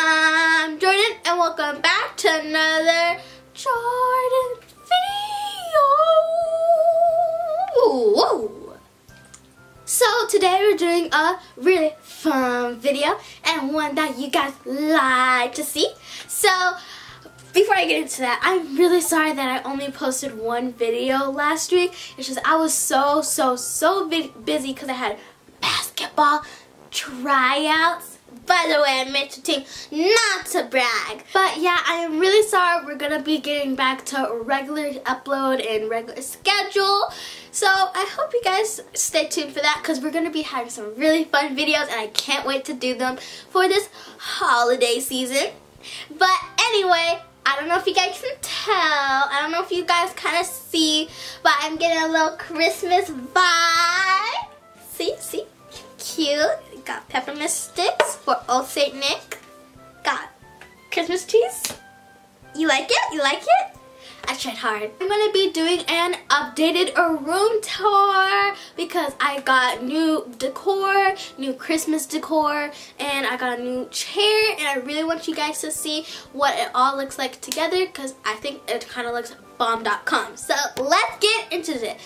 I'm Jordyn and welcome back to another Jordyn video. So today we're doing a really fun video and one that you guys like to see. So before I get into that, I'm really sorry that I only posted one video last week. It's just I was so busy because I had basketball tryouts. By the way, I made the team, not to brag. But yeah, I am really sorry. We're going to be getting back to regular upload and regular schedule. So I hope you guys stay tuned for that because we're going to be having some really fun videos and I can't wait to do them for this holiday season. But anyway, I don't know if you guys can tell. I don't know if you guys kind of see, but I'm getting a little Christmas vibe. See? Cute. Got peppermint sticks for Old St. Nick. Got Christmas trees. You like it? You like it? I tried hard. I'm going to be doing an updated room tour because I got new decor, new Christmas decor, and I got a new chair, and I really want you guys to see what it all looks like together because I think it kind of looks bomb.com. So let's get into it.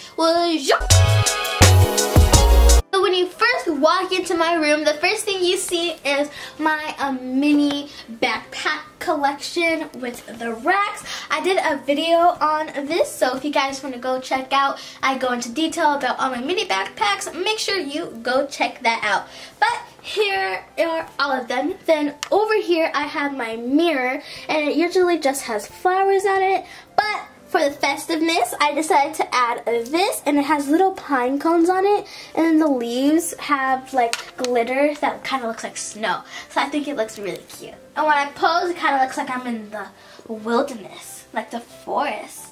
So when you first walk into my room, the first thing you see is my mini backpack collection with the racks. I did a video on this, so if you guys want to go check out, I go into detail about all my mini backpacks. Make sure you go check that out. But here are all of them. Then over here I have my mirror, and it usually just has flowers on it, but for the festiveness, I decided to add this, and it has little pine cones on it, and then the leaves have like glitter that kind of looks like snow. So I think it looks really cute. And when I pose, it kind of looks like I'm in the wilderness, like the forest.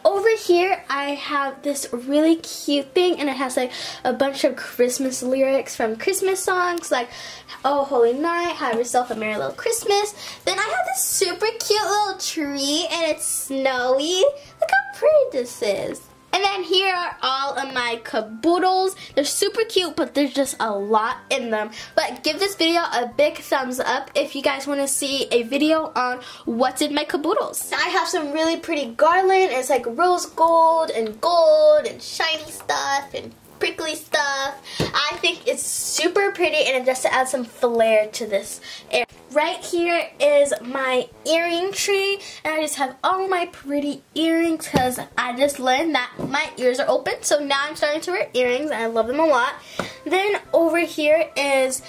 Over here, I have this really cute thing, and it has like a bunch of Christmas lyrics from Christmas songs, like "Oh Holy Night," "Have Yourself a Merry Little Christmas." Then I have this super cute little tree, and it's snowy. Look how pretty this is. And then here are all of my caboodles. They're super cute, but there's just a lot in them. But give this video a big thumbs up if you guys want to see a video on what's in my caboodles. I have some really pretty garland. It's like rose gold and shiny stuff and prickly stuff. I think it's super pretty, and it just adds some flair to this area. Right here is my earring tree, and I just have all my pretty earrings because I just learned that my ears are open, so now I'm starting to wear earrings and I love them a lot. Then over here is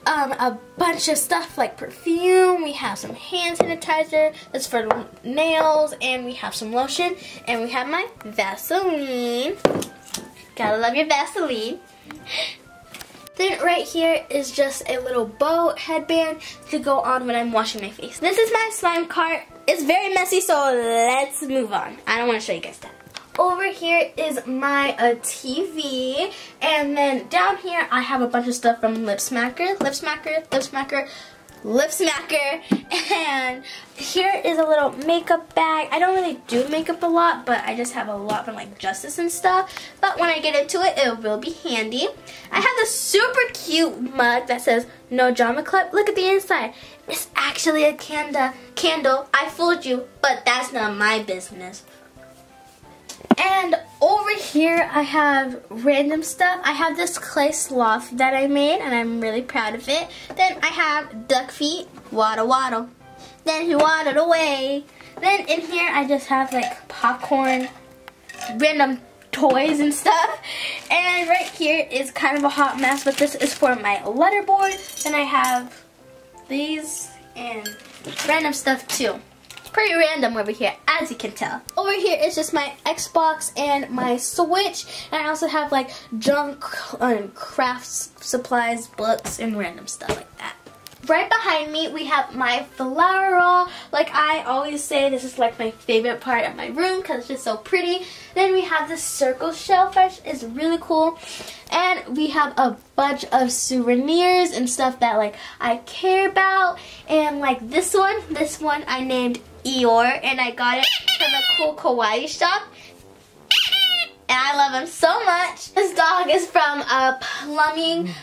a bunch of stuff like perfume. We have some hand sanitizer that's for nails, and we have some lotion, and we have my Vaseline. Gotta love your Vaseline. Then right here is just a little bow headband to go on when I'm washing my face. This is my slime cart. It's very messy, so let's move on. I don't want to show you guys that. Over here is my TV, and then down here I have a bunch of stuff from Lip Smacker, and here is a little makeup bag. I don't really do makeup a lot, but I just have a lot from like Justice and stuff. But when I get into it, it will be handy. I have this super cute mug that says "No Drama Club." Look at the inside. It's actually a candle. I fooled you, but that's not my business. And over here I have random stuff. I have this clay sloth that I made, and I'm really proud of it. Then I have duck feet, waddle waddle. Then he waddled away. Then in here I just have like popcorn, random toys and stuff. And right here is kind of a hot mess, but this is for my letterboard. Then I have these and random stuff too. Pretty random over here, as you can tell. Over here is just my Xbox and my Switch, and I also have like junk crafts supplies, books, and random stuff like that. Right behind me we have my flower roll. Like I always say, this is like my favorite part of my room because it's just so pretty. Then we have this circle shelf, which is really cool. And we have a bunch of souvenirs and stuff that like I care about. And like this one I named Eeyore, and I got it from the cool kawaii shop. and I love him so much. This dog is from a plumbing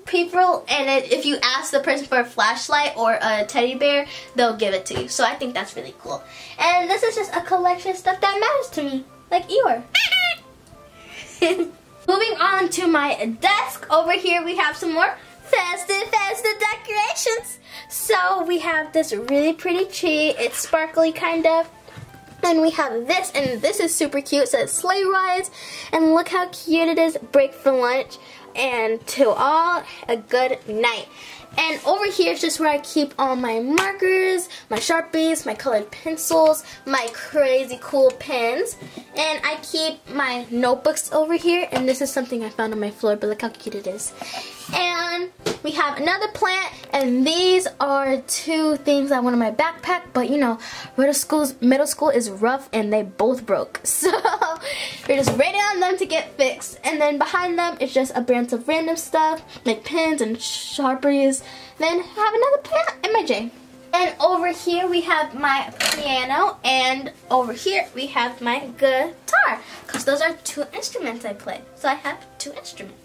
people, and if you ask the person for a flashlight or a teddy bear, they'll give it to you. So I think that's really cool. And this is just a collection of stuff that matters to me, like Eeyore. Moving on to my desk, over here we have some more festive decorations. So we have this really pretty tree. It's sparkly kind of. And we have this, and this is super cute. It says sleigh rides, and look how cute it is. Break for lunch, and to all a good night. And over here is just where I keep all my markers, my Sharpies, my colored pencils, my crazy cool pens. And I keep my notebooks over here, and this is something I found on my floor, but look how cute it is. And we have another plant, and these are two things I want in my backpack, but you know, middle school is rough and they both broke. So we're just waiting on them to get fixed. And then behind them is just a bunch of random stuff, like pens and Sharpies. Then I have another plant in my J. And over here we have my piano, and over here we have my guitar, because those are two instruments I play. So I have two instruments.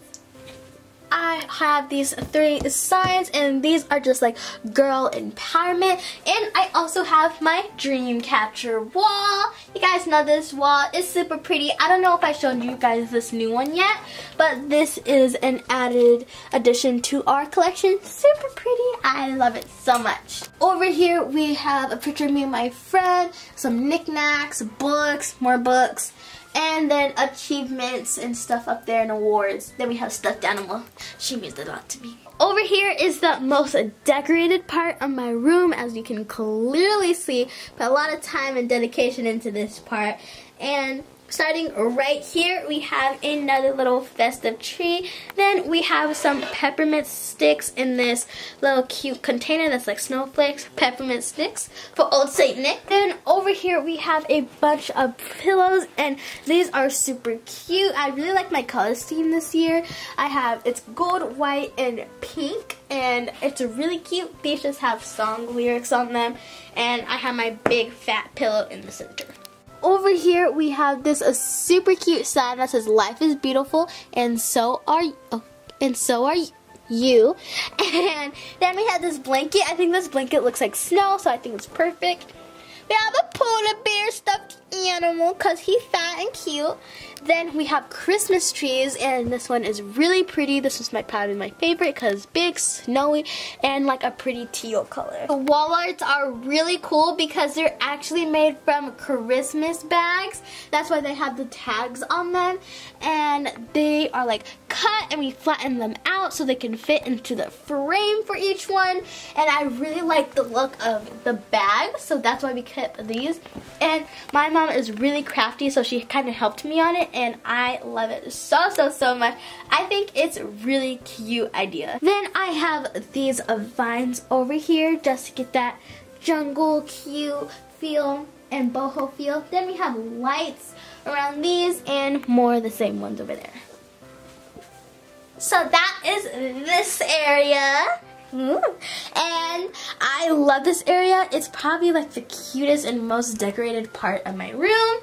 I have these three signs, and these are just like girl empowerment. And I also have my dream catcher wall. You guys know this wall is super pretty. I don't know if I showed you guys this new one yet, but this is an added addition to our collection. Super pretty. I love it so much. Over here we have a picture of me and my friend, some knickknacks, books, more books, and then achievements and stuff up there and awards. Then we have stuffed animal. She means a lot to me. Over here is the most decorated part of my room, as you can clearly see. Put a lot of time and dedication into this part. And starting right here, we have another little festive tree. Then we have some peppermint sticks in this little cute container that's like snowflakes, peppermint sticks for Old Saint Nick. Then over here we have a bunch of pillows, and these are super cute. I really like my color scheme this year. It's gold, white, and pink, and it's really cute. These just have song lyrics on them, and I have my big fat pillow in the center. Over here we have this super cute sign that says life is beautiful and so are you. And then we have this blanket. I think this blanket looks like snow, so I think it's perfect. We have a polar bear stuffed animal because he's fat and cute. Then we have Christmas trees, and this one is really pretty. This is probably my favorite because it's big, snowy, and like a pretty teal color. The wall arts are really cool because they're actually made from Christmas bags. That's why they have the tags on them, and they are like cut, and we flatten them out so they can fit into the frame for each one. And I really like the look of the bag, so that's why we kept these. And my mom is really crafty, so she kind of helped me on it, and I love it so much. I think it's a really cute idea. Then I have these vines over here just to get that jungle cute feel and boho feel. Then we have lights around these and more of the same ones over there. So that is this area. And I love this area. It's probably like the cutest and most decorated part of my room.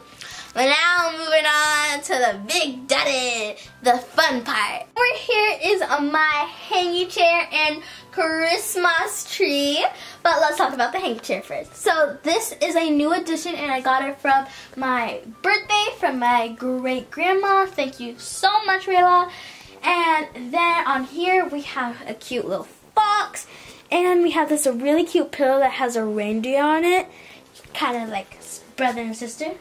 But now moving on to the big daddy, the fun part. Over here is my hanging chair and Christmas tree. But let's talk about the hanging chair first. So this is a new addition, and I got it from my birthday from my great grandma. Thank you so much, Rayla. And then on here we have a cute little box, and we have this really cute pillow that has a reindeer on it, kind of like brother and sister.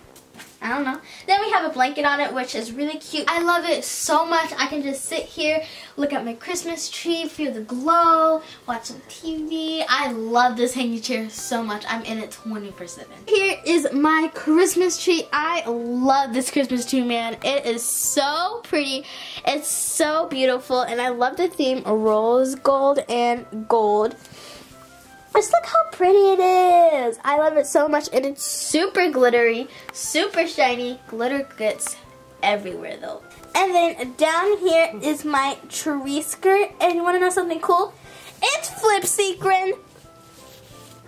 I don't know. Then we have a blanket on it, which is really cute. I love it so much. I can just sit here, look at my Christmas tree, feel the glow, watch some TV. I love this hanging chair so much. I'm in it 24/7. Here is my Christmas tree. I love this Christmas tree, man. It is so pretty. It's so beautiful, and I love the theme rose gold and gold. Just look how pretty it is. I love it so much, and it's super glittery, super shiny. Glitter gets everywhere though. And then down here is my tree skirt, and you want to know something cool? It's flip sequin.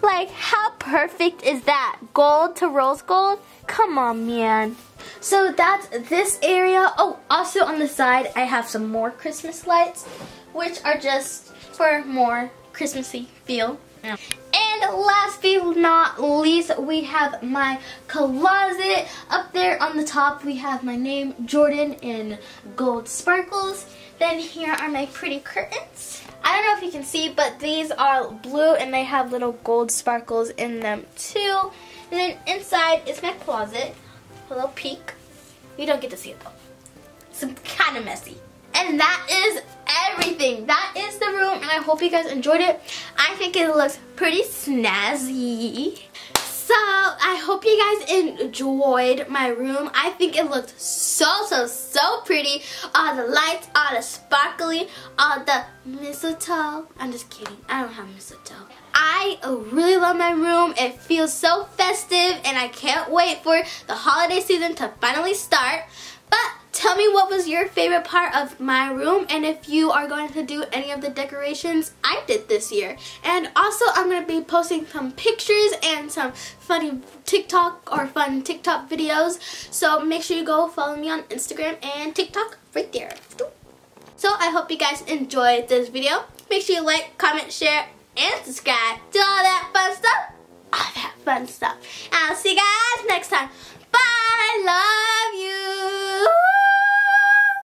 Like, how perfect is that? Gold to rose gold? Come on, man. So that's this area. Oh, also on the side, I have some more Christmas lights, which are just for more Christmassy feel. Yeah. And last but not least, we have my closet. Up there on the top, we have my name, Jordyn, in gold sparkles. Then here are my pretty curtains. I don't know if you can see, but these are blue and they have little gold sparkles in them too. And then inside is my closet. A little peek. You don't get to see it though. It's kind of messy. And that is everything. That is the room, and I hope you guys enjoyed it. I think it looks pretty snazzy. So I hope you guys enjoyed my room. I think it looked so pretty. All the lights, all the sparkly, all the mistletoe. I'm just kidding. I don't have mistletoe. I really love my room. It feels so festive, and I can't wait for the holiday season to finally start. But tell me what was your favorite part of my room, and if you are going to do any of the decorations I did this year. And also, I'm going to be posting some pictures and some funny TikTok or fun TikTok videos. So make sure you go follow me on Instagram and TikTok right there. So I hope you guys enjoyed this video. Make sure you like, comment, share, and subscribe. Do all that fun stuff. All that fun stuff. And I'll see you guys next time. Bye. Love you.